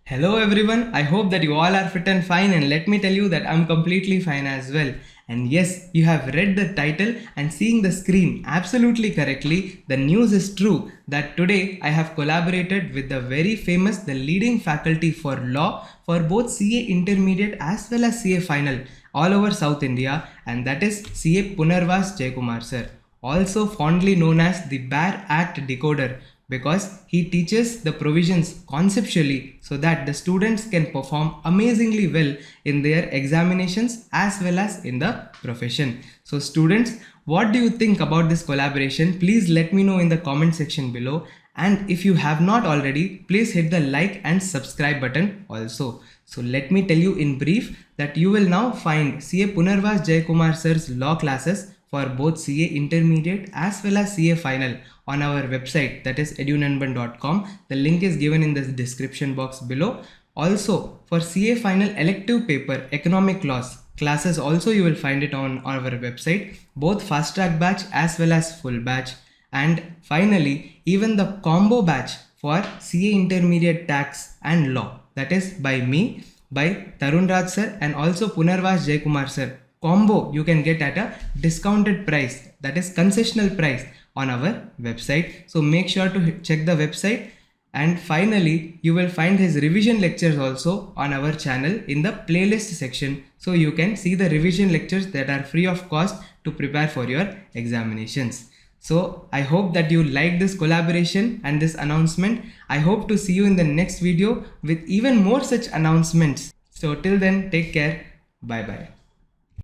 Hello everyone, I hope that you all are fit and fine, and let me tell you that I'm completely fine as well. And yes, you have read the title and seeing the screen absolutely correctly. The news is true that today I have collaborated with the very famous, the leading faculty for law for both CA Intermediate as well as CA Final all over South India, and that is CA Punarvas Jayakumar sir, also fondly known as the Bare Act Decoder, because he teaches the provisions conceptually so that the students can perform amazingly well in their examinations as well as in the profession. So students, what do you think about this collaboration? Please let me know in the comment section below, and if you have not already, please hit the like and subscribe button also. So let me tell you in brief that you will now find CA Punarvas Jayakumar sir's law classes for both CA Intermediate as well as CA Final on our website, that is edunanban.com. The link is given in the description box below. Also, for CA Final elective paper Economic Laws classes also you will find it on our website, both fast track batch as well as full batch. And finally, even the combo batch for CA Intermediate Tax and Law, that is by me, by Tarun Raj sir and also Punarvas Jayakumar sir. Combo you can get at a discounted price, that is concessional price, on our website. So make sure to check the website. And finally, you will find his revision lectures also on our channel in the playlist section, so you can see the revision lectures that are free of cost to prepare for your examinations. So I hope that you like this collaboration and this announcement. I hope to see you in the next video with even more such announcements. So till then, take care. Bye bye.